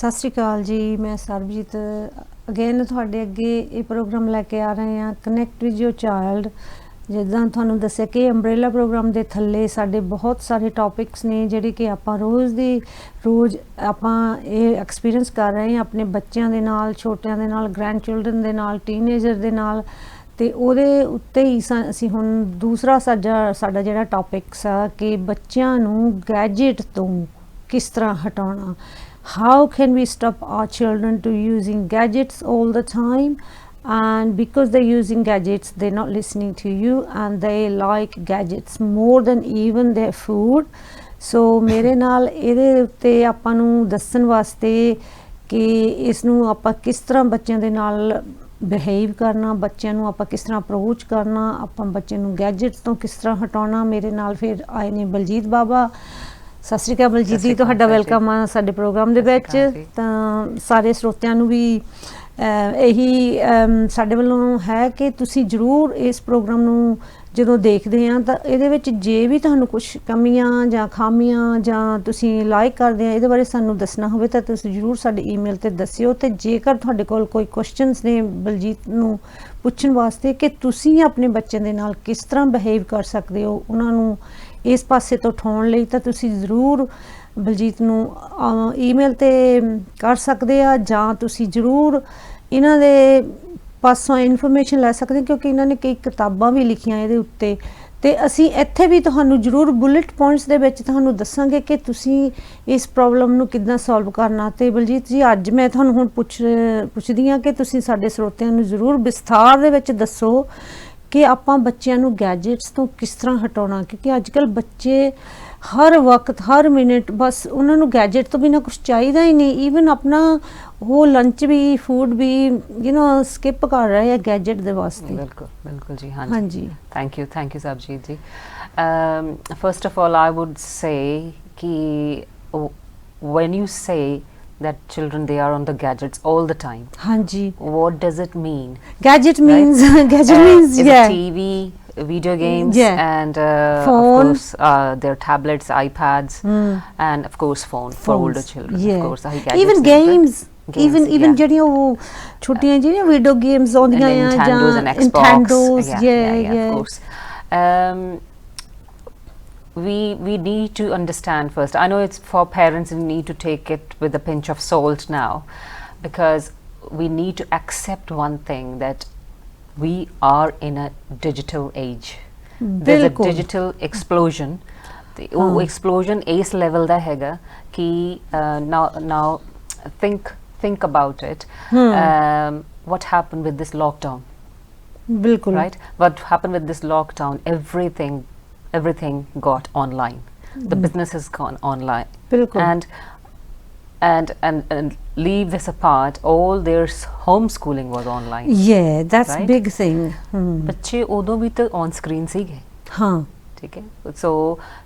ਸਤਿ ਸ਼੍ਰੀ ਅਕਾਲ ਜੀ, ਮੈਂ ਸਰਬਜੀਤ ਅਗੇਨ ਤੁਹਾਡੇ ਅੱਗੇ ਇਹ ਪ੍ਰੋਗਰਾਮ ਲੈ ਕੇ ਆ ਰਹੇ ਹਾਂ ਕਨੈਕਟ ਵਿਦ ਯੋਰ ਚਾਈਲਡ। ਜਿੱਦਾਂ ਤੁਹਾਨੂੰ ਦੱਸਿਆ ਕਿ ਅੰਬਰੇਲਾ ਪ੍ਰੋਗਰਾਮ ਦੇ ਥੱਲੇ ਸਾਡੇ ਬਹੁਤ ਸਾਰੇ ਟੌਪਿਕਸ ਨੇ ਜਿਹੜੇ ਕਿ ਆਪਾਂ ਰੋਜ਼ ਆਪਾਂ ਇਹ ਐਕਸਪੀਰੀਅੰਸ ਕਰ ਰਹੇ ਹਾਂ ਆਪਣੇ ਬੱਚਿਆਂ ਦੇ ਨਾਲ, ਛੋਟਿਆਂ ਦੇ ਨਾਲ, ਗ੍ਰੈਂਡ ਚਿਲਡਰਨ ਦੇ ਨਾਲ, ਟੀਨੇਜਰ ਦੇ ਨਾਲ। ਅਤੇ ਉਹਦੇ ਉੱਤੇ ਹੀ ਅਸੀਂ ਹੁਣ ਦੂਸਰਾ ਸਾਡਾ ਜਿਹੜਾ ਟੌਪਿਕਸ ਆ ਕਿ ਬੱਚਿਆਂ ਨੂੰ ਗੈਜਟ ਤੋਂ ਕਿਸ ਤਰ੍ਹਾਂ ਹਟਾਉਣਾ। How can we stop our children to using gadgets all the time? And because they're using gadgets, they're not listening to you and they like gadgets more than even their food. So ਮੇਰੇ ਨਾਲ ਇਹਦੇ ਉੱਤੇ ਆਪਾਂ ਨੂੰ ਦੱਸਣ ਵਾਸਤੇ ਕਿ ਇਸ ਨੂੰ ਆਪਾਂ ਕਿਸ ਤਰ੍ਹਾਂ ਬੱਚਿਆਂ ਦੇ ਨਾਲ ਬਿਹੇਵ ਕਰਨਾ, ਬੱਚਿਆਂ ਨੂੰ ਆਪਾਂ ਕਿਸ ਤਰ੍ਹਾਂ ਅਪਰੋਚ ਕਰਨਾ, ਆਪਾਂ ਬੱਚੇ ਨੂੰ ਗੈਜਟਸ ਤੋਂ ਕਿਸ ਤਰ੍ਹਾਂ ਹਟਾਉਣਾ। ਮੇਰੇ ਨਾਲ ਫਿਰ ਆਏ ਨੇ ਬਲਜੀਤ ਬਾਬਾ। ਸਤਿ ਸ਼੍ਰੀ ਅਕਾਲ ਬਲਜੀਤ ਜੀ, ਤੁਹਾਡਾ ਵੈਲਕਮ ਆ ਸਾਡੇ ਪ੍ਰੋਗਰਾਮ ਦੇ ਵਿੱਚ। ਤਾਂ ਸਾਰੇ ਸਰੋਤਿਆਂ ਨੂੰ ਵੀ ਇਹੀ ਸਾਡੇ ਵੱਲੋਂ ਹੈ ਕਿ ਤੁਸੀਂ ਜ਼ਰੂਰ ਇਸ ਪ੍ਰੋਗਰਾਮ ਨੂੰ ਜਦੋਂ ਦੇਖਦੇ ਆ ਤਾਂ ਇਹਦੇ ਵਿੱਚ ਜੇ ਵੀ ਤੁਹਾਨੂੰ ਕੁਛ ਕਮੀਆਂ ਜਾਂ ਖਾਮੀਆਂ ਜਾਂ ਤੁਸੀਂ ਲਾਈਕ ਕਰਦੇ ਆ ਇਹਦੇ ਬਾਰੇ ਸਾਨੂੰ ਦੱਸਣਾ ਹੋਵੇ ਤਾਂ ਤੁਸੀਂ ਜ਼ਰੂਰ ਸਾਡੇ ਈਮੇਲ 'ਤੇ ਦੱਸਿਓ। ਅਤੇ ਜੇਕਰ ਤੁਹਾਡੇ ਕੋਲ ਕੋਈ ਕੁਐਸਚਨਸ ਨੇ ਬਲਜੀਤ ਨੂੰ ਪੁੱਛਣ ਵਾਸਤੇ ਕਿ ਤੁਸੀਂ ਆਪਣੇ ਬੱਚਿਆਂ ਦੇ ਨਾਲ ਕਿਸ ਤਰ੍ਹਾਂ ਬਿਹੇਵ ਕਰ ਸਕਦੇ ਹੋ, ਉਹਨਾਂ ਨੂੰ ਇਸ ਪਾਸੇ ਤੋਂ ਉਠਾਉਣ ਲਈ, ਤਾਂ ਤੁਸੀਂ ਜ਼ਰੂਰ ਬਲਜੀਤ ਨੂੰ ਈਮੇਲ 'ਤੇ ਕਰ ਸਕਦੇ ਆ ਜਾਂ ਤੁਸੀਂ ਜ਼ਰੂਰ ਇਹਨਾਂ ਦੇ ਪਾਸੋਂ ਇਨਫੋਰਮੇਸ਼ਨ ਲੈ ਸਕਦੇ ਕਿਉਂਕਿ ਇਹਨਾਂ ਨੇ ਕਈ ਕਿਤਾਬਾਂ ਵੀ ਲਿਖੀਆਂ ਇਹਦੇ ਉੱਤੇ। ਅਤੇ ਅਸੀਂ ਇੱਥੇ ਵੀ ਤੁਹਾਨੂੰ ਜ਼ਰੂਰ ਬੁਲੇਟ ਪੁਆਇੰਟਸ ਦੇ ਵਿੱਚ ਤੁਹਾਨੂੰ ਦੱਸਾਂਗੇ ਕਿ ਤੁਸੀਂ ਇਸ ਪ੍ਰੋਬਲਮ ਨੂੰ ਕਿੱਦਾਂ ਸੋਲਵ ਕਰਨਾ। ਅਤੇ ਬਲਜੀਤ ਜੀ ਅੱਜ ਮੈਂ ਤੁਹਾਨੂੰ ਹੁਣ ਪੁੱਛਦੀ ਹਾਂ ਕਿ ਤੁਸੀਂ ਸਾਡੇ ਸਰੋਤਿਆਂ ਨੂੰ ਜ਼ਰੂਰ ਵਿਸਥਾਰ ਦੇ ਵਿੱਚ ਦੱਸੋ ਕਿ ਆਪਾਂ ਬੱਚਿਆਂ ਨੂੰ ਗੈਜਟਸ ਤੋਂ ਕਿਸ ਤਰ੍ਹਾਂ ਹਟਾਉਣਾ, ਕਿਉਂਕਿ ਅੱਜ ਕੱਲ੍ਹ ਬੱਚੇ ਹਰ ਵਕਤ ਹਰ ਮਿੰਟ ਬਸ ਉਹਨਾਂ ਨੂੰ ਗੈਜਟ ਤੋਂ ਬਿਨਾਂ ਕੁਛ ਚਾਹੀਦਾ ਹੀ ਨਹੀਂ। ਈਵਨ ਆਪਣਾ ਉਹ ਲੰਚ ਵੀ ਫੂਡ ਵੀ ਸਕਿਪ ਕਰ ਰਹੇ ਆ ਗੈਜਟ ਦੇ ਵਾਸਤੇ। ਬਿਲਕੁਲ ਜੀ। ਹਾਂਜੀ, thank you Sarabjit ji. First of all I would say ਕਿ when you say that children they are on the gadgets all the time, ਹਾਂਜੀ, what does it mean? Gadget means right? Gadget means is it TV, video games, and of course their tablets, iPads, and of course phones for older children. Of course, even games, even ਜਿਹੜੀਆਂ ਉਹ ਛੋਟੀਆਂ ਜਿਹੜੀਆਂ video games ਆਉਂਦੀਆਂ ਆ ਜਾਂ Nintendos, of course. We need to understand first. I know it's for parents, we need to take it with a pinch of salt now, because we need to accept one thing, that we are in a digital age. There's a digital explosion. The explosion is level da hega ki now think about it. What happened with this lockdown? Bilkul. Right? What happened with this lockdown? Everything got online. The business has gone online. Bilkul. And leave this apart, all their homeschooling was online. Yeah, that's right? big thing. बच्चे उदो भी तो on screen सीखे. हाँ. ठीक है.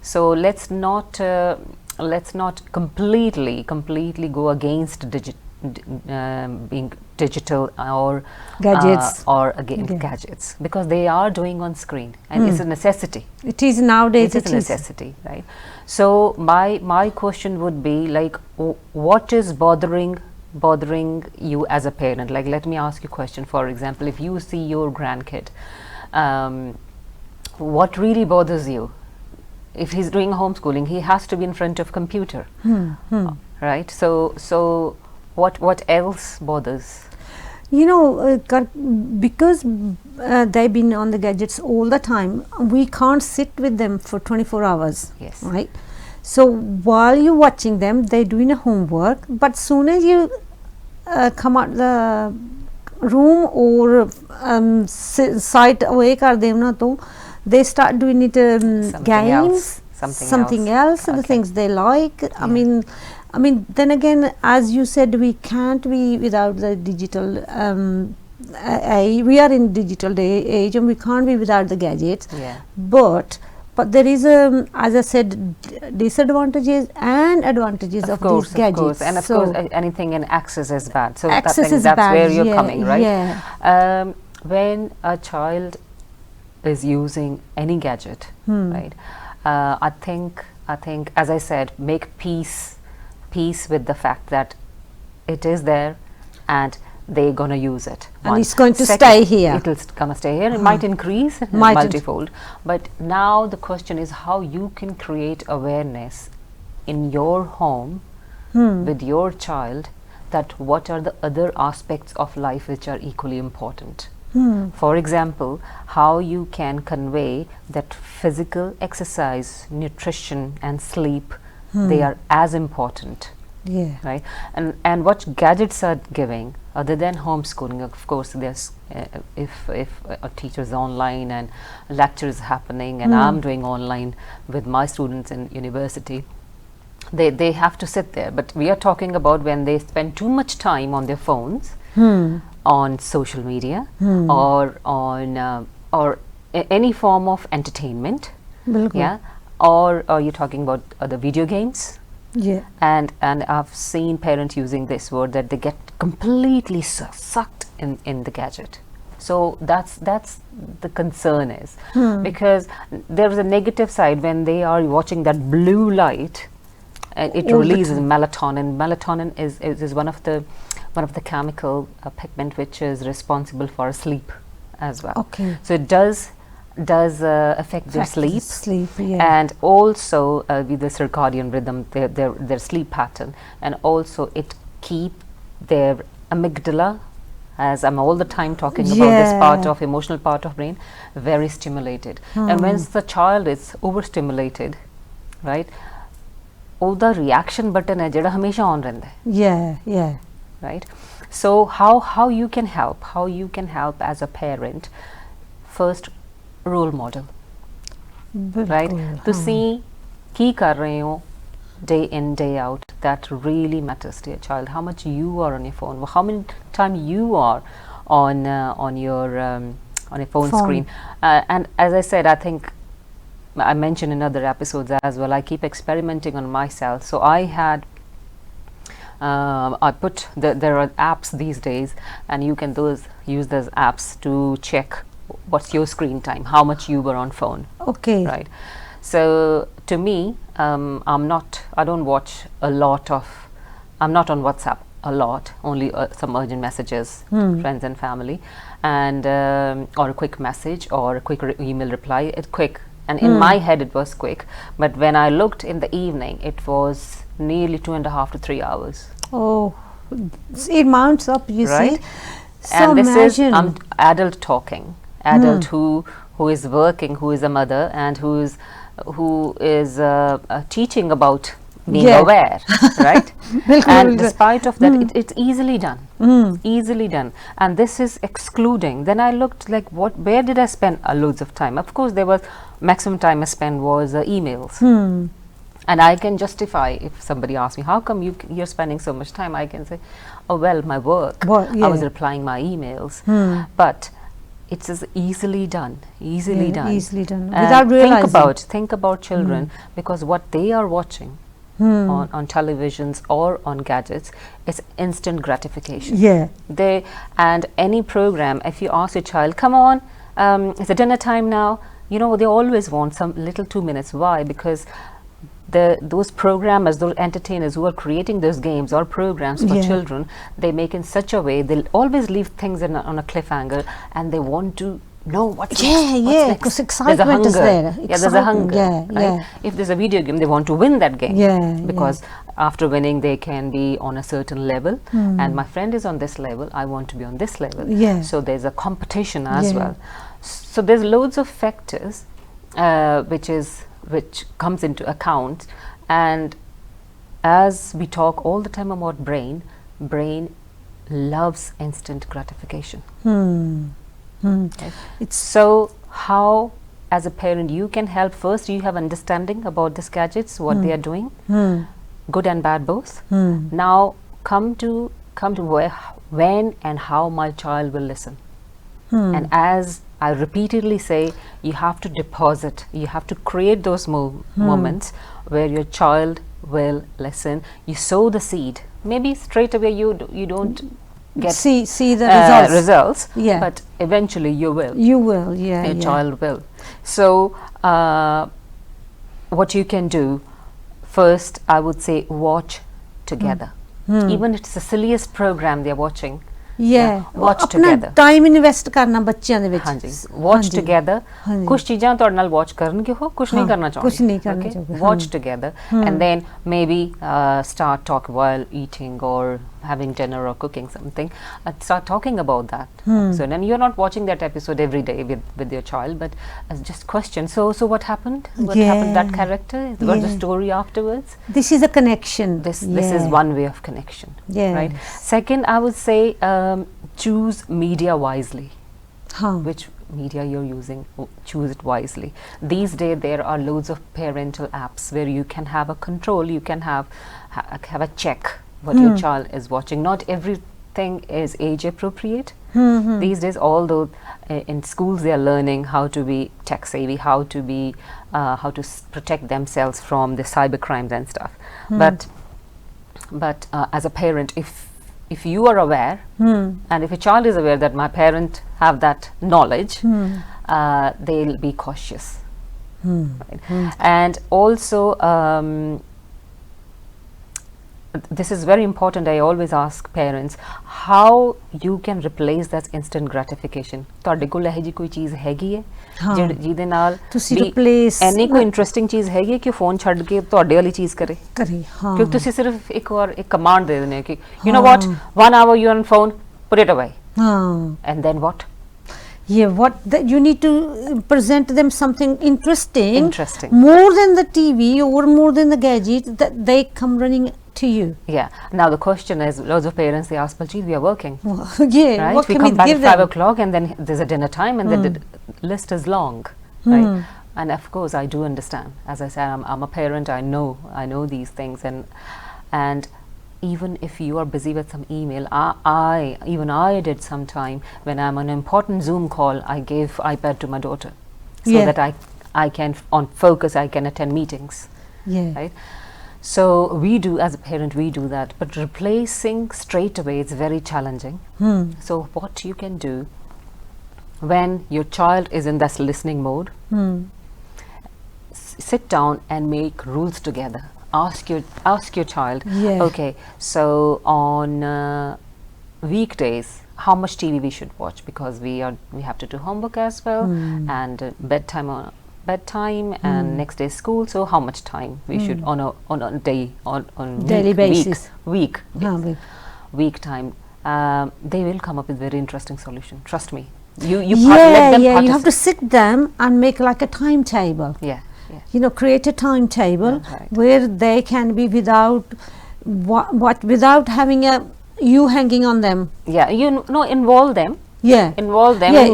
So let's not completely go against being digital or gadgets gadgets, because they are doing on screen and it's a necessity. It is nowadays. It is a necessity, right? So my question would be like, what is bothering you as a parent? Like, let me ask you a question. For example, if you see your grandkid, what really bothers you? If he's doing homeschooling, he has to be in front of computer, right? So what else bothers? Because they've been on the gadgets all the time, we can't sit with them for 24 hours. Yes. Right? So while you're watching them, they're doing a homework, but soon as you come out the room or sight away kar de na to, they start doing it games, something else, the things they like. Yeah. I mean, then again, as you said, we can't be without the digital we are in digital age and we can't be without the gadgets. Yeah. But there is as I said, disadvantages and advantages of these gadgets. Of course, and of course anything in access is bad. So access is that's bad, where you're coming, right? Yeah. When a child is using any gadget, right? I think as I said, make peace with the fact that it is there and they're going to use it. And it's going to stay here. It'll gonna stay here. It might increase multifold. But now the question is how you can create awareness in your home with your child, that what are the other aspects of life which are equally important. For example, how you can convey that physical exercise, nutrition and sleep, they are as important. Yeah. Right, and what gadgets are giving other than homeschooling. Of course, there's if a teacher's online and lectures happening, and I'm doing online with my students in university, they have to sit there. But we are talking about when they spend too much time on their phones, on social media, or on any form of entertainment. Bilkul. Yeah, or you're talking about the video games. Yeah. And I've seen parents using this word, that they get completely sucked in the gadget. So that's the concern is, because there is a negative side when they are watching that blue light, and it releases melatonin. Melatonin is one of the chemical pigment which is responsible for sleep as well. Okay. So it does affect their sleep, yeah. and also with the circadian rhythm, their sleep pattern, and also it keep their amygdala, as I'm all the time talking about this part of emotional part of brain, very stimulated. And once the child is overstimulated, right, ਉਹਦਾ reaction button है ਜਿਹੜਾ ਹਮੇਸ਼ਾ on ਰਹਿੰਦਾ ਹੈ. Yeah. Right. So how you can help as a parent. First, role model. Right. ਤੁਸੀਂ ਕੀ ਕਰ ਰਹੇ ਹੋ day in day out, that really matters to your child. How much you are on your phone, how many time you are on your phone screen. And as I said, I think I mentioned in other episodes as well, I keep experimenting on myself. So I had I put there are apps these days, and you can use those apps to check what's your screen time, how much you were on phone. Okay. Right. So to me, I don't watch a lot of, I'm not on WhatsApp a lot, only some urgent messages, friends and family, and or a quick message or a quick email reply. It's quick, and in my head it was quick, but when I looked in the evening, it was nearly 2.5 to 3 hours. Oh, it mounts up, you right? see. So and this imagine. is adult talking, adult who is working, who is a mother, and who is teaching about being aware, right? And despite of that, it's easily done, easily done. And this is excluding. Then I looked like, where did I spend loads of time? Of course, there was maximum time I spent was emails. And I can justify, if somebody asks me, how come you're spending so much time? I can say, oh, well, my work. I was replying my emails. But it's as easily done, easily done. Without realizing. Think about children, because what they are watching on televisions or on gadgets is instant gratification. Yeah. And any program, if you ask your child, come on, it's a dinner time now, you know, they always want some little 2 minutes. Why? Because those programmers, those entertainers who are creating those games or programs for children, they make in such a way, they'll always leave things on a cliffhanger, and they want to know what's next. Because excitement is there. There's a hunger. Right? If there's a video game, they want to win that game. Because after winning, they can be on a certain level, and my friend is on this level, I want to be on this level. So there's a competition as well. So there's loads of factors which comes into account. And as we talk all the time about brain loves instant gratification. Okay. So how, as a parent, you can help? First, you have understanding about these gadgets, what they are doing, good and bad both. Now come to where, when and how my child will listen. And as I repeatedly say, you have to deposit, you have to create those moments where your child will listen. You sow the seed. Maybe straight away you don't get see the results, but eventually you will. Your child will. So what you can do, first I would say, watch together. even it's the silliest program they're watching, watch ਆਪਣਾ together. Time invest ਕਰਨਾ ਬੱਚਿਆਂ ਦੇ ਵਿੱਚ ਹਾਂਜੀ watch together. ਹਾਂਜੀ। ਕੁਝ ਚੀਜ਼ਾਂ ਤੁਹਾਡੇ ਨਾਲ watch ਕਰਨਗੇ ਉਹ ਕੁਝ ਨਹੀਂ ਕਰਨਾ ਚਾਹੁੰਦੇ, ਕੁਛ ਨਹੀਂ ਕਰਨਾ ਚਾਹੁੰਦੇ, watch together and then maybe start talk while eating or having dinner or cooking something, start talking about that. So then you're not watching that episode every day with your child, but just question, so what happened, happened, that character, what's the story afterwards. This is a connection. This is one way of connection, right? Second, I would say choose media wisely. Which media you're using, choose it wisely. These days there are loads of parental apps where you can have a control, you can have a check what your child is watching. Not everything is age appropriate. These days, although in schools they are learning how to be tech savvy, how to be protect themselves from the cyber crimes and stuff, but as a parent, if you are aware and if a child is aware that my parent have that knowledge, they'll be cautious. Right? And also this is very important. I always ask parents how you can replace that instant gratification. ਤੁਹਾਡੇ ਕੋਲ ਇਹ ਜੀ ਕੋਈ ਚੀਜ਼ ਹੈਗੀ ਹੈ ਜਿਹਦੇ ਨਾਲ ਤੁਸੀਂ replace ਐਨੀ ਕੋਈ ਇੰਟਰਸਟਿੰਗ ਚੀਜ਼ ਹੈਗੀ ਹੈ ਕਿ ਫੋਨ ਛੱਡ ਕੇ ਤੁਹਾਡੇ ਵਾਲੀ ਚੀਜ਼ ਕਰੇ ਕਿਉਂਕਿ ਤੁਸੀਂ ਸਿਰਫ ਇੱਕ ਕਮਾਂਡ ਦੇ ਦਿੰਦੇ ਹੋ ਕਿ you know what, 1 hour you're on phone, put it away. And then what? You need to present them something interesting more than the TV or more than the gadget that they come running to you. Now the question is, loads of parents, they ask, Baljeet, we are working. Right? What we can come back give at 5 them? o'clock and then there's a dinner time and the list is long, right? And of course I do understand. As I said, I'm a parent, I know these things, and even if you are busy with some email, I did sometime when I'm on an important Zoom call, I gave iPad to my daughter so that I can on focus, I can attend meetings. Right? So we do, as a parent, we do that, but replacing straight away, it's very challenging. So what you can do when your child is in that listening mode, sit down and make rules together. Ask your child, okay, so on weekdays how much TV we should watch, because we have to do homework as well, and bedtime and next day school, so how much time we should on a day, on daily basis, week time. They will come up with very interesting solution, trust me. You let them you have to sit them and make like a timetable. You know, create a timetable where they can be without having you hanging on them. Involve them. Involve them in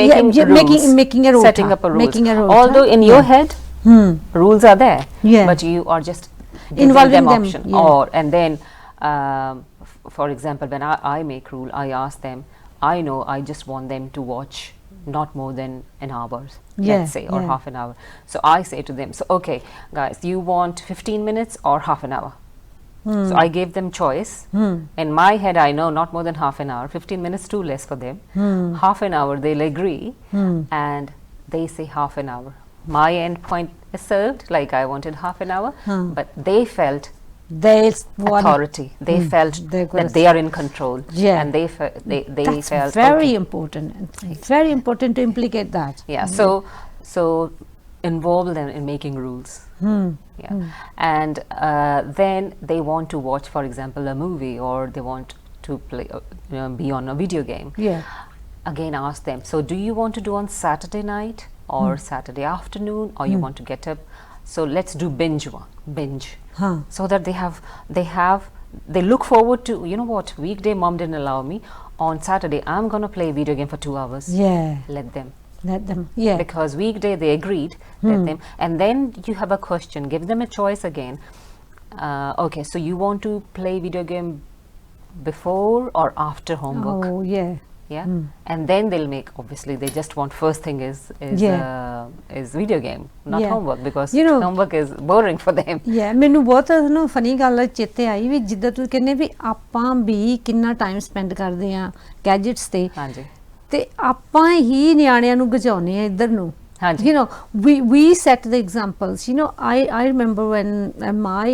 making a rule, setting up a rule. Although in your head rules are there, but you are just involving them option. And then for example, when I make rule, I ask them, I know I just want them to watch not more than an hour, let's say, or half an hour. So I say to them, so okay guys, you want 15 minutes or half an hour? So I gave them choice. In my head I know not more than half an hour, 15 minutes too less for them. Half an hour they'll agree, and they say half an hour. My end point is served, like I wanted half an hour, but they felt authority. They felt that they are in control, and they that's felt very important. It's very important to implicate that. So involve them in making rules. And then they want to watch, for example, a movie, or they want to play be on a video game. Again, ask them, so do you want to do on Saturday night or Saturday afternoon, or you want to get up? So let's do binge, so that they look forward to, you know what, weekday mom didn't allow me, on Saturday I'm gonna play a video game for 2 hours. Let them, because weekday they agreed. Let them. And then you have a question, give them a choice again. Okay, so you want to play video game before or after homework? And then they'll make, obviously they just want, first thing is video game, not homework, because homework is boring for them. ਮੈਨੂੰ ਬਹੁਤ ਨਾ funny ਗੱਲ ਚੇਤੇ ਆਈ ਵੀ ਜਿੱਦਾਂ ਤੁਸੀਂ ਕਹਿੰਦੇ ਵੀ ਆਪਾਂ ਵੀ ਕਿੰਨਾ ਟਾਈਮ ਸਪੈਂਡ ਕਰਦੇ ਆ ਗੈਜਟਸ ਤੇ ਆਪਾਂ ਹੀ ਨਿਆਣਿਆਂ ਨੂੰ ਗਜਾਉਨੇ ਆ ਇੱਧਰ ਨੂੰ. You know, we set the examples. You know, I remember when my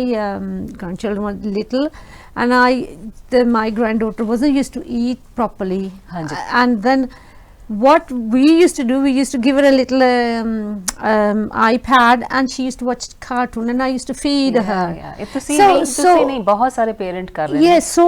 grandchildren were little, and my granddaughter wasn't used to eat properly. ਹਾਂਜੀ. And then what we used to do, we used to give her a little iPad, and she used to watch cartoon, and I used to feed her. ਇਹ ਤੁਸੀਂ ਨਹੀਂ ਬਹੁਤ ਸਾਰੇ parent ਕਰ ਰਹੇ ਨੇ. Yes, so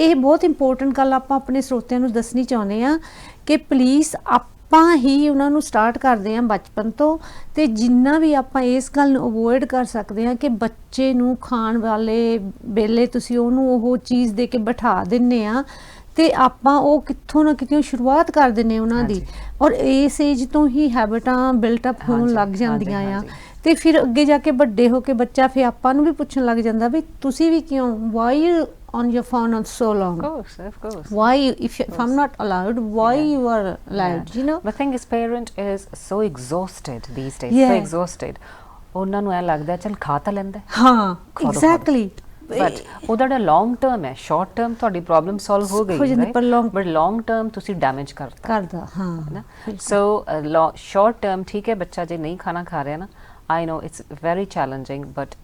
ਇਹ ਬਹੁਤ ਇੰਪੋਰਟੈਂਟ ਗੱਲ ਆਪਾਂ ਆਪਣੇ ਸਰੋਤਿਆਂ ਨੂੰ ਦੱਸਣੀ ਚਾਹੁੰਦੇ ਆ ਕਿ ਪਲੀਜ਼ ਆਪਾਂ ਹੀ ਉਹਨਾਂ ਨੂੰ ਸਟਾਰਟ ਕਰਦੇ ਆ ਬਚਪਨ ਤੋਂ, ਤੇ ਜਿੰਨਾ ਵੀ ਆਪਾਂ ਇਸ ਗੱਲ ਨੂੰ ਅਵੋਇਡ ਕਰ ਸਕਦੇ ਆ ਕਿ ਬੱਚੇ ਨੂੰ ਖਾਣ ਵਾਲੇ ਵੇਲੇ ਤੁਸੀਂ ਉਹਨੂੰ ਉਹ ਚੀਜ਼ ਦੇ ਕੇ ਬਿਠਾ ਦਿੰਨੇ ਆ, ਤੇ ਆਪਾਂ ਉਹ ਕਿੱਥੋਂ ਨਾ ਕਿਤੋਂ ਸ਼ੁਰੂਆਤ ਕਰ ਦਿੰਨੇ ਉਹਨਾਂ ਦੀ, ਔਰ ਇਸ ਏਜ ਤੋਂ ਹੀ ਹੈਬਿਟਾਂ ਬਿਲਟ ਅਪ ਹੋਣ ਲੱਗ ਜਾਂਦੀਆਂ ਆ, ਤੇ ਫਿਰ ਅੱਗੇ ਜਾ ਕੇ ਵੱਡੇ ਹੋ ਕੇ ਬੱਚਾ ਫਿਰ ਆਪਾਂ ਨੂੰ ਵੀ ਪੁੱਛਣ ਲੱਗ ਜਾਂਦਾ ਵੀ ਤੁਸੀਂ ਵੀ ਕਿਉਂ, Y on your phone on so long? Of course. Why, if I'm not allowed, why you are allowed? You know. The thing is, parent is so exhausted these days. So exhausted. ਉਹਨਾਂ ਨੂੰ ਐ ਲੱਗਦਾ ਚਲ ਖਾ ਤਾਂ ਲੈਂਦਾ. ਹਾਂ, exactly. But ਉਹਦਾ ਜਿਹੜਾ ਲੌਂਗ ਟਰਮ ਹੈ, ਸ਼ਾਰਟ ਟਰਮ ਤੁਹਾਡੀ ਪ੍ਰੋਬਲਮ ਸੋਲਵ ਹੋ ਗਈ, ਬਟ ਲੌਂਗ ਟਰਮ ਤੁਸੀਂ ਡੈਮੇਜ ਕਰਦਾ. ਹਾਂ, ਸੋ ਸ਼ਾਰਟ ਟਰਮ ਠੀਕ ਹੈ, ਬੱਚਾ ਜੇ ਨਹੀਂ ਖਾਣਾ ਖਾ ਰਿਹਾ ਨਾ, I know it's very challenging, but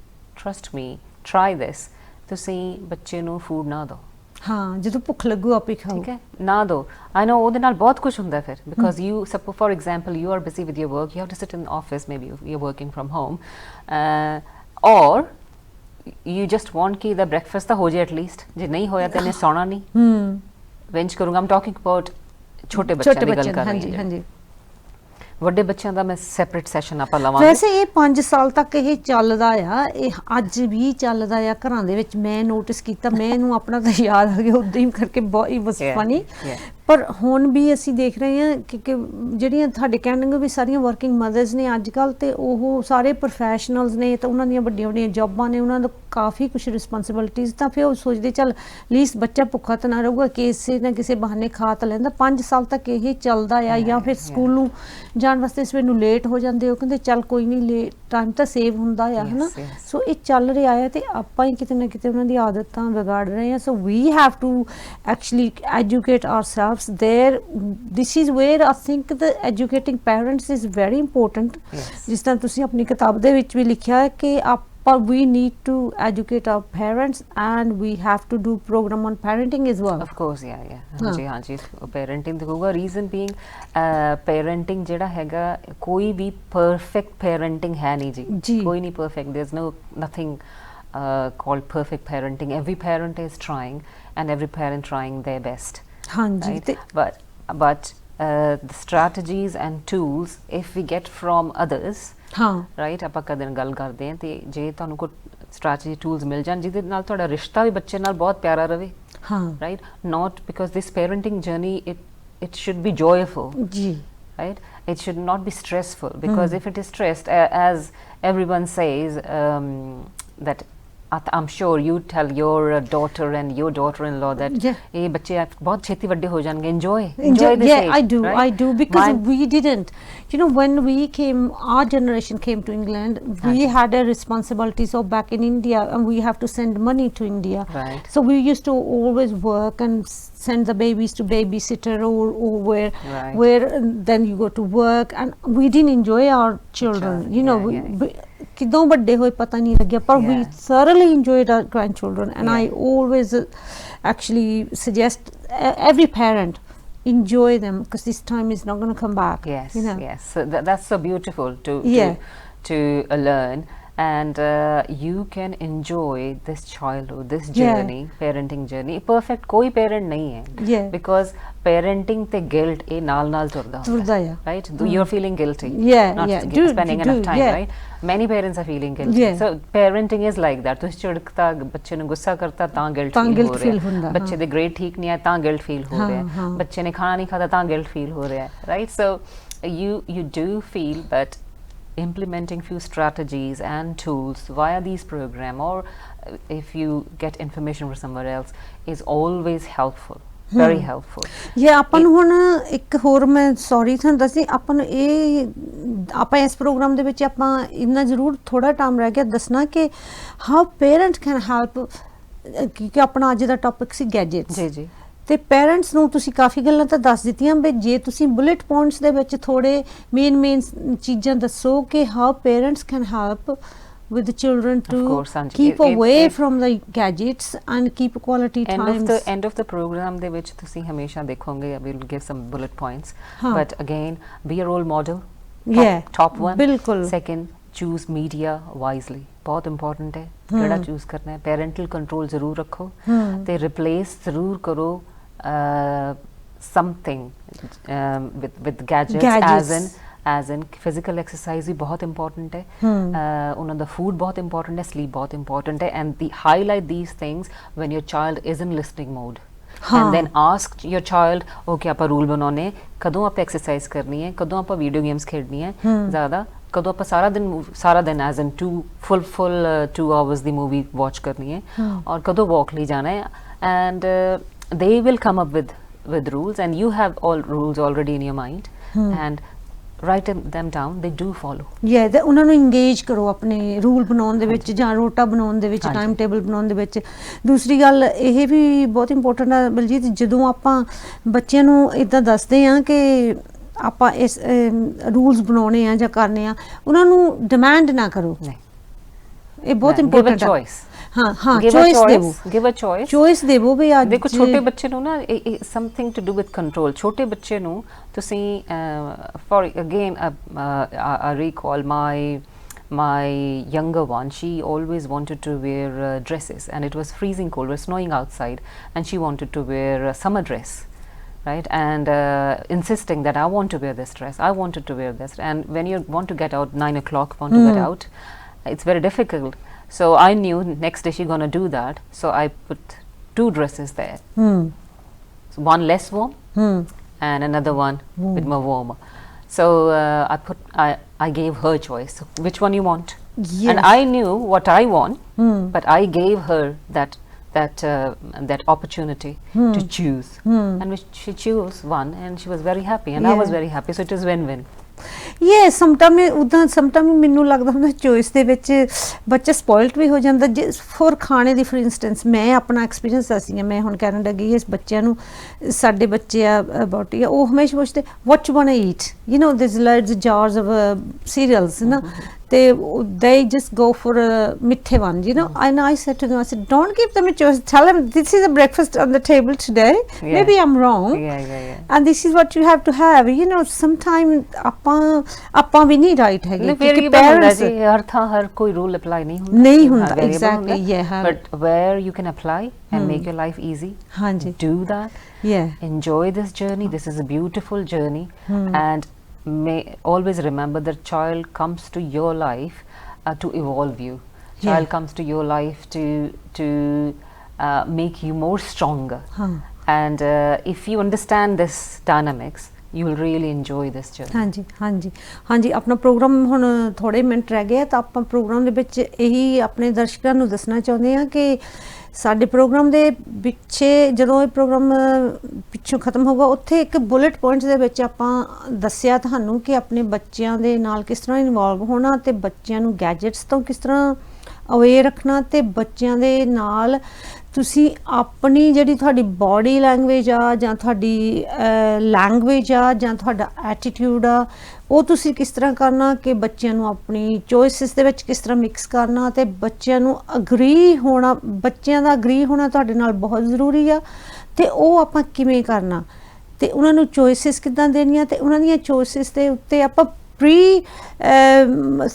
trust me, try this. ਤੁਸੀਂ ਬੱਚੇ ਨੂੰ ਫੂਡ ਨਾ ਦਿਓ. ਹਾਂ, ਜਦੋਂ ਭੁੱਖ ਲੱਗੂ ਆਪੇ ਖਾਓ. ਠੀਕ ਹੈ, ਨਾ ਦਿਓ. ਆਈ ਨੋ ਉਹਦੇ ਨਾਲ ਬਹੁਤ ਕੁਝ ਹੁੰਦਾ ਫਿਰ, because you suppose for example you are busy with your work, you have to sit in office, maybe you are working from home, or you just want ਕਿ the breakfast ਤਾਂ ਹੋ ਜਾਏ ਐਟਲੀਸਟ, ਜੇ ਨਹੀਂ ਹੋਇਆ ਤਾਂ ਇਹਨੇ ਸੌਣਾ ਨਹੀਂ. ਵੇਂਚ ਕਰੂੰਗਾ, ਆਮ ਟਾਕਿੰਗ ਅਬਾਊਟ ਛੋਟੇ ਬੱਚਿਆਂ ਦੀ ਗੱਲ ਕਰ ਰਹੀ ਹਾਂ. ਹਾਂਜੀ, ਵੱਡੇ ਬੱਚਿਆਂ ਦਾ ਮੈਂ ਸੈਪਰੇਟ ਸੈਸ਼ਨ ਆਪਾਂ ਲਵਾਂਗੇ. ਵੈਸੇ ਇਹ 5 ਸਾਲ ਤੱਕ ਇਹ ਚੱਲਦਾ ਆ, ਇਹ ਅੱਜ ਵੀ ਚੱਲਦਾ ਆ ਘਰਾਂ ਦੇ ਵਿੱਚ, ਮੈਂ ਨੋਟਿਸ ਕੀਤਾ, ਮੈਨੂੰ ਆਪਣਾ ਤਾਂ ਯਾਦ ਆ ਗਿਆ ਉਦਾਂ ਹੀ ਕਰਕੇ, ਬਹੁਤ ਹੀ ਵਾਸ ਫਨੀ. ਪਰ ਹੁਣ ਵੀ ਅਸੀਂ ਦੇਖ ਰਹੇ ਹਾਂ ਕਿ ਜਿਹੜੀਆਂ ਤੁਹਾਡੇ ਕਹਿਣਗੇ ਵੀ ਸਾਰੀਆਂ ਵਰਕਿੰਗ ਮਦਰਸ ਨੇ ਅੱਜ ਕੱਲ੍ਹ, ਤੇ ਉਹ ਸਾਰੇ ਪ੍ਰੋਫੈਸ਼ਨਲਸ ਨੇ, ਤਾਂ ਉਹਨਾਂ ਦੀਆਂ ਵੱਡੀਆਂ ਵੱਡੀਆਂ ਜੌਬਾਂ ਨੇ, ਉਹਨਾਂ ਦਾ ਕਾਫੀ ਕੁਛ ਰਿਸਪੋਂਸਿਬਿਲਿਟੀਜ਼, ਤਾਂ ਫਿਰ ਉਹ ਸੋਚਦੇ ਚੱਲ ਲੀਸਟ ਬੱਚਾ ਭੁੱਖਾ ਤਾਂ ਨਾ ਰਹੂਗਾ, ਕਿਸੇ ਨਾ ਕਿਸੇ ਬਹਾਨੇ ਖਾ ਤਾਂ ਲੈਂਦਾ. 5 ਸਾਲ ਤੱਕ ਇਹ ਚੱਲਦਾ ਆ, ਜਾਂ ਫਿਰ ਸਕੂਲ ਨੂੰ ਜਾਣ ਵਾਸਤੇ ਸਵੇਰ ਨੂੰ ਲੇਟ ਹੋ ਜਾਂਦੇ, ਉਹ ਕਹਿੰਦੇ ਚੱਲ ਕੋਈ ਨਹੀਂ, ਲੇਟ ਟਾਈਮ ਤਾਂ ਸੇਵ ਹੁੰਦਾ ਆ, ਹੈ ਨਾ. ਸੋ ਇਹ ਚੱਲ ਰਿਹਾ ਹੈ, ਤੇ ਆਪਾਂ ਹੀ ਕਿਤੇ ਨਾ ਕਿਤੇ ਉਹਨਾਂ ਦੀ ਆਦਤਾਂ ਵਿਗਾੜ ਰਹੇ ਹਾਂ. So we have to actually educate ourselves there. This is where I think the educating parents is very important. ਜਿਸ ਤਰ੍ਹਾਂ ਤੁਸੀਂ ਆਪਣੀ ਕਿਤਾਬ ਦੇ ਵਿੱਚ ਵੀ ਲਿਖਿਆ ਹੈ ਕਿ ਆਪਾਂ we need to educate our parents, and we have to do program on parenting as well. Of course, yeah. ਹਾਂਜੀ, parenting ਦੇ ਹੋਊਗਾ. reason being parenting ਜਿਹੜਾ ਹੈਗਾ, ਕੋਈ ਵੀ perfect parenting ਹੈ ਨਹੀਂ ਜੀ, ਕੋਈ ਨਹੀਂ perfect. there's nothing called perfect parenting. Every parent is trying, and every parent trying their best. Right? But the strategies and tools, if we get from others, right, ਆਪਾਂ ਕਦੇ ਗੱਲ ਕਰਦੇ ਹਾਂ, ਤੇ ਜੇ ਤੁਹਾਨੂੰ ਕੋਈ strategy tools ਮਿਲ ਜਾਣ ਜਿਹਦੇ ਨਾਲ ਤੁਹਾਡਾ ਰਿਸ਼ਤਾ ਵੀ ਬੱਚੇ ਨਾਲ ਬਹੁਤ ਪਿਆਰਾ ਰਵੇ, right, not because this parenting journey, it should be joyful, right, it should not be stressful, because if it is stressed, as everyone says, that I'm sure you tell your daughter and your daughter-in-law that ਇਹ ਬੱਚੇ ਬਹੁਤ ਛੇਤੀ ਵੱਡੇ ਹੋ ਜਾਣਗੇ. enjoy this age. I do because we didn't, you know, when we came, our generation came to England, we had a responsibility. So back in India, and we have to send money to India, right, so we used to always work and send the babies to babysitter, or where then you go to work, and we didn't enjoy our children, you know. ਕਿਦੋਂ ਵੱਡੇ ਹੋਏ ਪਤਾ ਨਹੀਂ ਲੱਗਿਆ, ਪਰ we thoroughly enjoyed our grandchildren, and I always actually suggest every parent enjoy them, because this time is not going to come back. You know? So that's so beautiful to learn, and you can enjoy this childhood, this journey, parenting journey. Perfect कोई parent नहीं है, because parenting te guilt ए नाल तुरदा है, right? You're feeling guilty, not spending enough time, right? Many parents are feeling guilty. So parenting is like that. ਤੁਸੀਂ ਝਿੜਕਤਾ, ਬੱਚੇ ਨੂੰ ਗੁੱਸਾ ਕਰਤਾ ਤਾਂ ਗਿਲਟ ਫੀਲ ਹੋ ਰਿਹਾ, ਬੱਚੇ ਦੇ ਗ੍ਰੇਡ ਠੀਕ ਨਹੀਂ ਆ ਤਾਂ ਗਿਲਟ ਫੀਲ ਹੋ ਰਿਹਾ, ਬੱਚੇ ਨੇ ਖਾਣਾ ਨਹੀਂ ਖਾਦਾ ਤਾਂ ਗਿਲਟ ਫੀਲ ਹੋ ਰਿਹਾ, right? So you do feel that implementing few strategies and tools via these program, or if you get information from somewhere else, is always helpful. very helpful. ਆਪਾਂ ਨੂੰ ਹੁਣ ਇੱਕ ਹੋਰ, ਮੈਂ ਸੌਰੀ ਤੁਹਾਨੂੰ ਦੱਸੀ, ਆਪਾਂ ਨੂੰ ਇਹ ਆਪਾਂ ਇਸ ਪ੍ਰੋਗਰਾਮ ਦੇ ਵਿੱਚ ਆਪਾਂ ਇੰਨਾ ਜ਼ਰੂਰ ਥੋੜਾ ਟਾਈਮ ਰਹਿ ਗਿਆ ਦੱਸਣਾ ਕਿ ਹਾਊ ਪੇਰੈਂਟ ਕੈਨ ਹੈਲਪ, ਕਿਉਂਕਿ ਆਪਣਾ ਅੱਜ ਦਾ ਟੌਪਿਕ ਸੀ ਗੈਜਟਸ. ਜੀ ਤੇ ਪੇਰੈਂਟਸ ਨੂੰ ਤੁਸੀਂ ਕਾਫੀ ਗੱਲਾਂ ਤਾਂ ਦੱਸ ਦਿੱਤੀਆਂ, ਵੀ ਜੇ ਤੁਸੀਂ ਬੁਲੇਟ ਪੁਆਇੰਟਸ ਦੇ ਵਿੱਚ ਥੋੜੇ ਮੇਨ ਚੀਜ਼ਾਂ ਦੱਸੋ ਕਿ how parents can help with the children to course, Sanji. keep away from the gadgets and keep quality times. End of the program ਦੇ ਵਿੱਚ ਤੁਸੀਂ ਹਮੇਸ਼ਾ ਦੇਖੋਗੇ, we will give some bullet points, but again be a role model, top one. ਬਿਲਕੁਲ Second, choose media wisely, ਬਹੁਤ important ਹੈ ਕਿਹੜਾ choose ਕਰਨਾ ਹੈ। ਪੈਰੈਂਟਲ ਕੰਟਰੋਲ ਜ਼ਰੂਰ ਰੱਖੋ ਤੇ ਰਿਪਲੇਸ ਜ਼ਰੂਰ ਕਰੋ something with gadgets as in physical exercise भी बहुत important है, ਉਹਨਾਂ ਦਾ food ਬਹੁਤ important ਹੈ, sleep ਬਹੁਤ important ਹੈ, and highlight these things when your child is in listening mode. And then ask your child, okay ਆਪਾਂ ਰੂਲ ਬਣਾਉਣੇ, ਕਦੋਂ ਆਪਾਂ ਐਕਸਰਸਾਈਜ਼ ਕਰਨੀ ਹੈ, ਕਦੋਂ ਆਪਾਂ ਵੀਡੀਓ ਗੇਮਸ ਖੇਡਣੀ ਹੈ ਜ਼ਿਆਦਾ, ਕਦੋਂ ਆਪਾਂ ਸਾਰਾ ਦਿਨ as in full 2 hours the movie watch ਕਰਨੀ ਹੈ, ਔਰ ਕਦੋਂ ਵਾਕ ਲਈ ਜਾਣਾ ਹੈ, and they will come up with rules, and you have all rules already in your mind, and write them down, they do follow. ਤੇ ਉਹਨਾਂ ਨੂੰ ਇੰਗੇਜ ਕਰੋ ਆਪਣੇ ਰੂਲ ਬਣਾਉਣ ਦੇ ਵਿੱਚ ਜਾਂ ਰੋਟਾ ਬਣਾਉਣ ਦੇ ਵਿੱਚ, ਟਾਈਮ ਟੇਬਲ ਬਣਾਉਣ ਦੇ ਵਿੱਚ। ਦੂਸਰੀ ਗੱਲ ਇਹ ਵੀ ਬਹੁਤ ਇੰਪੋਰਟੈਂਟ ਹੈ ਬਲਜੀਤ, ਜਦੋਂ ਆਪਾਂ ਬੱਚਿਆਂ ਨੂੰ ਇੱਦਾਂ ਦੱਸਦੇ ਹਾਂ ਕਿ ਆਪਾਂ ਇਸ ਰੂਲਸ ਬਣਾਉਣੇ ਆ ਜਾਂ ਕਰਨੇ ਆ, ਉਹਨਾਂ ਨੂੰ ਡਿਮਾਂਡ ਨਾ ਕਰੋ, ਇਹ ਬਹੁਤ ਇੰਪੋਰਟੈਂਟ ਹੈ। ਚੋਇਸ ਦੇਵੋ ਵੀ ਅੱਜ ਦੇਖੋ ਛੋਟੇ ਬੱਚੇ ਨੂੰ ਨਾ something to do with control. ਛੋਟੇ ਬੱਚੇ ਨੂੰ ਤੁਸੀਂ for again I recall my younger one, she always wanted to wear dresses, and it was freezing cold, it was snowing outside, and she wanted to wear a summer dress, right, and insisting that I want to wear this dress, I wanted to wear this, and when you want to get out 9 o'clock, want to get out, it's very difficult. So I knew next day she gonna do that, so I put 2 dresses there, so one less warm and another one with more warmer. So I gave her choice, so which one you want. And I knew what I want, but I gave her that opportunity to choose, and she chose one, and she was very happy, and I was very happy, so it is win-win. Sometime ਮੈਨੂੰ ਲੱਗਦਾ ਹੁੰਦਾ choice ਦੇ ਵਿੱਚ ਬੱਚਾ spoiled ਵੀ ਹੋ ਜਾਂਦਾ। Four ਖਾਣੇ ਦੀ, four instance ਮੈਂ ਆਪਣਾ ਐਕਸਪੀਰੀਅੰਸ ਦੱਸਦੀ ਹਾਂ, ਮੈਂ ਹੁਣ ਕੈਨੇਡਾ ਗਈ, ਇਸ ਬੱਚਿਆਂ ਨੂੰ, ਸਾਡੇ ਬੱਚੇ ਆ ਬੋਟੀ ਆ, ਉਹ ਹਮੇਸ਼ਾ ਪੁੱਛਦੇ what you wanna eat, you know there's loads of jars of cereals ਨਾ, ਤੇ they just go for a ਮਿੱਠੇ one, you know, and I said to them, I said don't give them a choice, tell them this is a breakfast on the table today, maybe I'm wrong, and this is what you have to have, you know, sometimes ਆਪਾਂ ਵੀ ਨਹੀਂ right ਹੈਗੇ ਕਿ parents ਹਰ ਥਾਂ ਹਰ ਕੋਈ rule apply ਨਹੀਂ ਹੁੰਦਾ exactly, but where you can apply and make your life easy, do that, enjoy this journey, this is a beautiful journey, and may always remember that child comes to your life to evolve you, child comes to your life to make you more stronger, and if you understand this dynamics, you will really enjoy this journey. ਹਾਂਜੀ ਆਪਣਾ programme ਹੁਣ ਥੋੜੇ minute ਰਹਿ ਗਏ, ਤਾਂ ਆਪਾਂ programme ਦੇ ਵਿੱਚ ਇਹੀ ਆਪਣੇ ਦਰਸ਼ਕਾਂ ਨੂੰ ਦੱਸਣਾ ਚਾਹੁੰਦੇ ਹਾਂ ਕਿ ਸਾਡੇ ਪ੍ਰੋਗਰਾਮ ਦੇ ਪਿੱਛੇ, ਜਦੋਂ ਇਹ ਪ੍ਰੋਗਰਾਮ ਪਿੱਛੋਂ ਖਤਮ ਹੋਊਗਾ, ਉੱਥੇ ਇੱਕ ਬੁਲੇਟ ਪੁਆਇੰਟਸ ਦੇ ਵਿੱਚ ਆਪਾਂ ਦੱਸਿਆ ਤੁਹਾਨੂੰ ਕਿ ਆਪਣੇ ਬੱਚਿਆਂ ਦੇ ਨਾਲ ਕਿਸ ਤਰ੍ਹਾਂ ਇਨਵੋਲਵ ਹੋਣਾ, ਤੇ ਬੱਚਿਆਂ ਨੂੰ ਗੈਜਟਸ ਤੋਂ ਕਿਸ ਤਰ੍ਹਾਂ ਅਵੇਅਰ ਰੱਖਣਾ, ਤੇ ਬੱਚਿਆਂ ਦੇ ਨਾਲ ਤੁਸੀਂ ਆਪਣੀ ਜਿਹੜੀ ਤੁਹਾਡੀ ਬਾਡੀ ਲੈਂਗੁਏਜ ਆ, ਜਾਂ ਤੁਹਾਡੀ ਲੈਂਗੁਏਜ ਆ, ਜਾਂ ਤੁਹਾਡਾ ਐਟੀਟਿਊਡ ਆ, ਉਹ ਤੁਸੀਂ ਕਿਸ ਤਰ੍ਹਾਂ ਕਰਨਾ, ਕਿ ਬੱਚਿਆਂ ਨੂੰ ਆਪਣੀ ਚੋਇਸਿਸ ਦੇ ਵਿੱਚ ਕਿਸ ਤਰ੍ਹਾਂ ਮਿਕਸ ਕਰਨਾ, ਤੇ ਬੱਚਿਆਂ ਨੂੰ ਅਗਰੀ ਹੋਣਾ, ਬੱਚਿਆਂ ਦਾ ਅਗਰੀ ਹੋਣਾ ਤੁਹਾਡੇ ਨਾਲ ਬਹੁਤ ਜ਼ਰੂਰੀ ਆ, ਤੇ ਉਹ ਆਪਾਂ ਕਿਵੇਂ ਕਰਨਾ, ਤੇ ਉਹਨਾਂ ਨੂੰ ਚੋਇਸਿਸ ਕਿੱਦਾਂ ਦੇਣੀਆਂ, ਤੇ ਉਹਨਾਂ ਦੀਆਂ ਚੋਇਸਿਸ ਦੇ ਉੱਤੇ ਆਪਾਂ ਪ੍ਰੀ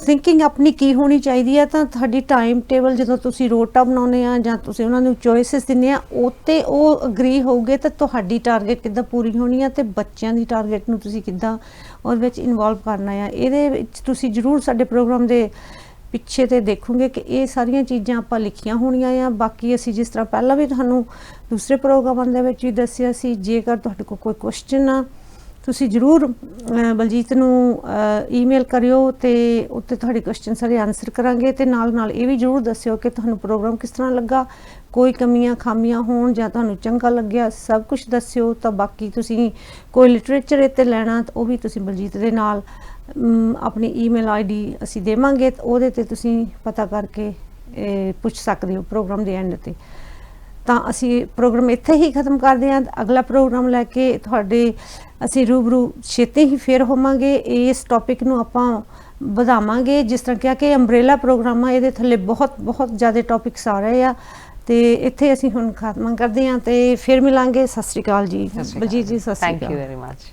ਥਿੰਕਿੰਗ ਆਪਣੀ ਕੀ ਹੋਣੀ ਚਾਹੀਦੀ ਹੈ। ਤਾਂ ਤੁਹਾਡੀ ਟਾਈਮ ਟੇਬਲ ਜਦੋਂ ਤੁਸੀਂ ਰੋਟਾ ਬਣਾਉਂਦੇ ਆ, ਜਾਂ ਤੁਸੀਂ ਉਹਨਾਂ ਨੂੰ ਚੋਇਸਿਸ ਦਿੰਦੇ ਆ, ਉੱਤੇ ਉਹ ਅਗਰੀ ਹੋਊਗੇ, ਤਾਂ ਤੁਹਾਡੀ ਟਾਰਗੇਟ ਕਿੱਦਾਂ ਪੂਰੀ ਹੋਣੀ ਆ, ਤੇ ਬੱਚਿਆਂ ਦੀ ਟਾਰਗੇਟ ਨੂੰ ਤੁਸੀਂ ਕਿੱਦਾਂ ਉਹਦੇ ਵਿੱਚ ਇਨਵੋਲਵ ਕਰਨਾ ਆ। ਇਹਦੇ ਵਿੱਚ ਤੁਸੀਂ ਜ਼ਰੂਰ ਸਾਡੇ ਪ੍ਰੋਗਰਾਮ ਦੇ ਪਿੱਛੇ ਤੇ ਦੇਖੋਗੇ ਕਿ ਇਹ ਸਾਰੀਆਂ ਚੀਜ਼ਾਂ ਆਪਾਂ ਲਿਖੀਆਂ ਹੋਣੀਆਂ ਆ। ਬਾਕੀ ਅਸੀਂ ਜਿਸ ਤਰ੍ਹਾਂ ਪਹਿਲਾਂ ਵੀ ਤੁਹਾਨੂੰ ਦੂਸਰੇ ਪ੍ਰੋਗਰਾਮਾਂ ਦੇ ਵਿੱਚ ਵੀ ਦੱਸਿਆ ਸੀ, ਜੇਕਰ ਤੁਹਾਡੇ ਕੋਲ ਕੋਈ ਕੁਐਸਚਨ ਆ, ਤੁਸੀਂ ਜ਼ਰੂਰ ਬਲਜੀਤ ਨੂੰ ਈਮੇਲ ਕਰਿਓ, ਤੇ ਉੱਤੇ ਤੁਹਾਡੇ ਕੁਐਸਚਨ ਸਾਰੇ ਆਨਸਰ ਕਰਾਂਗੇ, ਤੇ ਨਾਲ ਇਹ ਵੀ ਜ਼ਰੂਰ ਦੱਸਿਓ ਕਿ ਤੁਹਾਨੂੰ ਪ੍ਰੋਗਰਾਮ ਕਿਸ ਤਰ੍ਹਾਂ ਲੱਗਾ, ਕੋਈ ਕਮੀਆਂ ਖਾਮੀਆਂ ਹੋਣ ਜਾਂ ਤੁਹਾਨੂੰ ਚੰਗਾ ਲੱਗਿਆ, ਸਭ ਕੁਝ ਦੱਸਿਓ। ਤਾਂ ਬਾਕੀ ਤੁਸੀਂ ਕੋਈ ਲਿਟਰੇਚਰ ਇੱਥੇ ਲੈਣਾ, ਤਾਂ ਉਹ ਵੀ ਤੁਸੀਂ ਬਲਜੀਤ ਦੇ ਨਾਲ ਆਪਣੀ ਈਮੇਲ ਆਈਡੀ ਅਸੀਂ ਦੇਵਾਂਗੇ, ਤਾਂ ਉਹਦੇ 'ਤੇ ਤੁਸੀਂ ਪਤਾ ਕਰਕੇ ਪੁੱਛ ਸਕਦੇ ਹੋ ਪ੍ਰੋਗਰਾਮ ਦੇ ਐਂਡ 'ਤੇ। ਤਾਂ ਅਸੀਂ ਪ੍ਰੋਗਰਾਮ ਇੱਥੇ ਹੀ ਖਤਮ ਕਰਦੇ ਹਾਂ। ਅਗਲਾ ਪ੍ਰੋਗਰਾਮ ਲੈ ਕੇ ਤੁਹਾਡੇ ਅਸੀਂ ਰੂਬਰੂ ਛੇਤੀ ਹੀ ਫੇਰ ਹੋਵਾਂਗੇ। ਇਸ ਟੌਪਿਕ ਨੂੰ ਆਪਾਂ ਵਧਾਵਾਂਗੇ। ਜਿਸ ਤਰ੍ਹਾਂ ਕਿਹਾ ਕਿ ਅੰਬ੍ਰੇਲਾ ਪ੍ਰੋਗਰਾਮ ਆ, ਇਹਦੇ ਥੱਲੇ ਬਹੁਤ ਜ਼ਿਆਦਾ ਟੌਪਿਕਸ ਆ ਰਹੇ ਆ, ਤੇ ਇੱਥੇ ਅਸੀਂ ਹੁਣ ਖਾਤਮਾ ਕਰਦੇ ਹਾਂ ਤੇ ਫਿਰ ਮਿਲਾਂਗੇ। ਸਤਿ ਸ਼੍ਰੀ ਅਕਾਲ ਜੀ। ਬਲਜੀਤ ਜੀ, ਸਤਿ ਸ਼੍ਰੀ ਅਕਾਲ। Thank you very much.